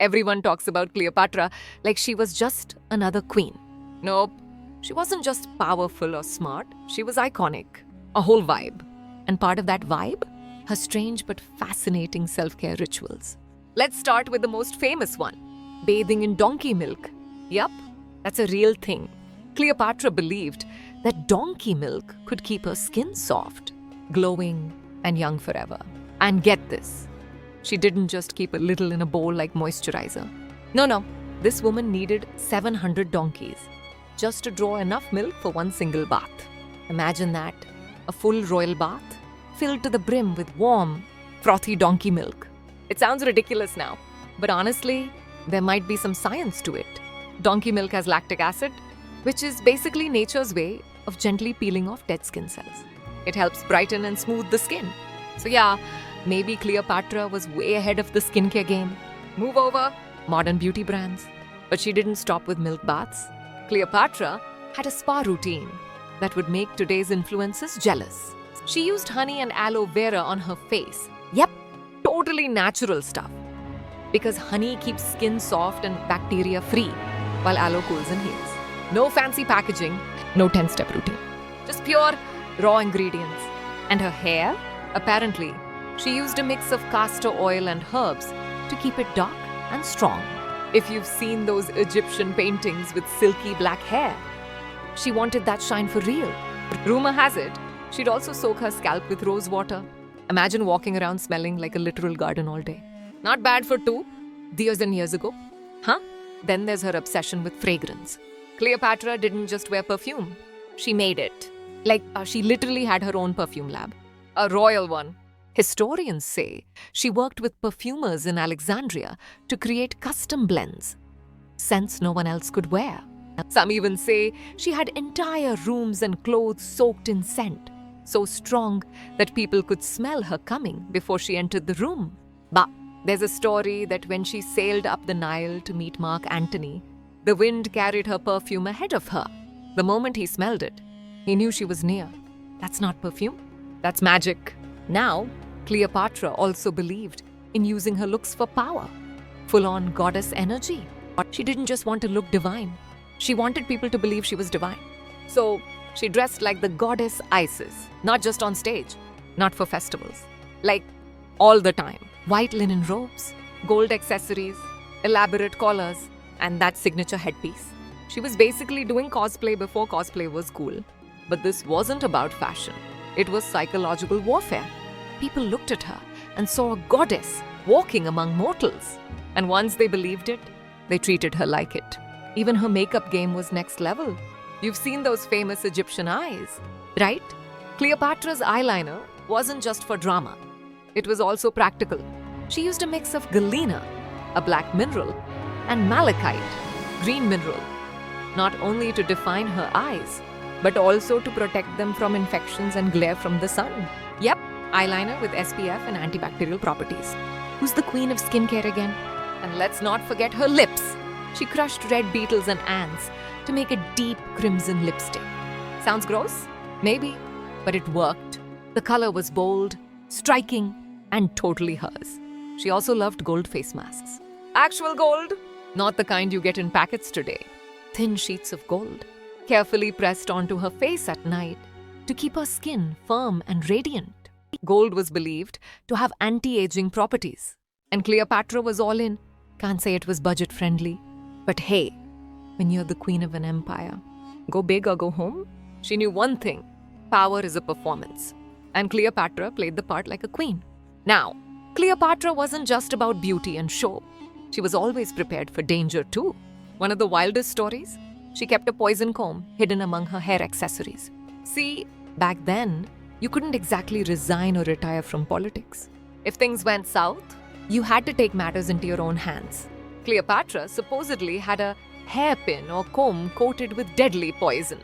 Everyone talks about Cleopatra like she was just another queen. Nope, she wasn't just powerful or smart, she was iconic. A whole vibe. And part of that vibe? Her strange but fascinating self-care rituals. Let's start with the most famous one, bathing in donkey milk. Yup, that's a real thing. Cleopatra believed that donkey milk could keep her skin soft, glowing, and young forever. And get this, she didn't just keep a little in a bowl like moisturizer. No, this woman needed 700 donkeys just to draw enough milk for one single bath. Imagine that, a full royal bath filled to the brim with warm, frothy donkey milk. It sounds ridiculous now, but honestly, there might be some science to it. Donkey milk has lactic acid, which is basically nature's way of gently peeling off dead skin cells. It helps brighten and smooth the skin. So yeah, maybe Cleopatra was way ahead of the skincare game. Move over, modern beauty brands. But she didn't stop with milk baths. Cleopatra had a spa routine that would make today's influencers jealous. She used honey and aloe vera on her face. Yep, totally natural stuff. Because honey keeps skin soft and bacteria free, while aloe cools and heals. No fancy packaging, no 10-step routine. Just pure, raw ingredients. And her hair? Apparently, she used a mix of castor oil and herbs to keep it dark and strong. If you've seen those Egyptian paintings with silky black hair, she wanted that shine for real. Rumor has it, she'd also soak her scalp with rose water. Imagine walking around smelling like a literal garden all day. Not bad for years and years ago. Huh? Then there's her obsession with fragrance. Cleopatra didn't just wear perfume. She made it. She literally had her own perfume lab. A royal one. Historians say she worked with perfumers in Alexandria to create custom blends, scents no one else could wear. Some even say she had entire rooms and clothes soaked in scent, so strong that people could smell her coming before she entered the room. But there's a story that when she sailed up the Nile to meet Mark Antony, the wind carried her perfume ahead of her. The moment he smelled it, he knew she was near. That's not perfume, that's magic. Now, Cleopatra also believed in using her looks for power, full-on goddess energy. She didn't just want to look divine. She wanted people to believe she was divine. So, she dressed like the goddess Isis, not just on stage, not for festivals. Like, all the time. White linen robes, gold accessories, elaborate collars, and that signature headpiece. She was basically doing cosplay before cosplay was cool. But this wasn't about fashion. It was psychological warfare. People looked at her and saw a goddess walking among mortals. And once they believed it, they treated her like it. Even her makeup game was next level. You've seen those famous Egyptian eyes, right? Cleopatra's eyeliner wasn't just for drama. It was also practical. She used a mix of galena, a black mineral, and malachite, green mineral, not only to define her eyes, but also to protect them from infections and glare from the sun. Yep, eyeliner with SPF and antibacterial properties. Who's the queen of skincare again? And let's not forget her lips. She crushed red beetles and ants to make a deep crimson lipstick. Sounds gross? Maybe, but it worked. The color was bold, striking, and totally hers. She also loved gold face masks. Actual gold, not the kind you get in packets today. Thin sheets of gold, carefully pressed onto her face at night to keep her skin firm and radiant. Gold was believed to have anti-aging properties. And Cleopatra was all in. Can't say it was budget-friendly. But hey, when you're the queen of an empire, go big or go home? She knew one thing. Power is a performance. And Cleopatra played the part like a queen. Now, Cleopatra wasn't just about beauty and show. She was always prepared for danger too. One of the wildest stories? She kept a poison comb hidden among her hair accessories. See, back then, you couldn't exactly resign or retire from politics. If things went south, you had to take matters into your own hands. Cleopatra supposedly had a hairpin or comb coated with deadly poison,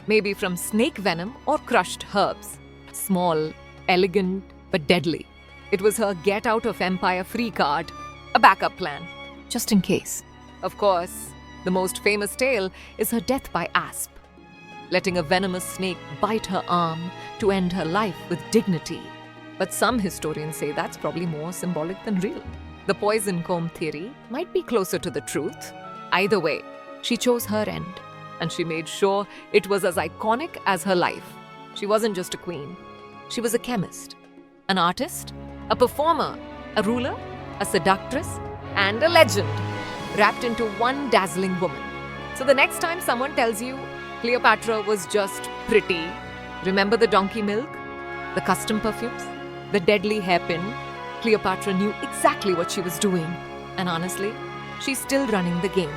maybe from snake venom or crushed herbs. Small, elegant, but deadly. It was her get out of empire free card, a backup plan, just in case. Of course, the most famous tale is her death by asp, letting a venomous snake bite her arm to end her life with dignity. But some historians say that's probably more symbolic than real. The poison comb theory might be closer to the truth. Either way, she chose her end, and she made sure it was as iconic as her life. She wasn't just a queen. She was a chemist, an artist, a performer, a ruler, a seductress, and a legend, wrapped into one dazzling woman. So the next time someone tells you Cleopatra was just pretty, remember the donkey milk, the custom perfumes, the deadly hairpin. Cleopatra knew exactly what she was doing. And honestly, she's still running the game.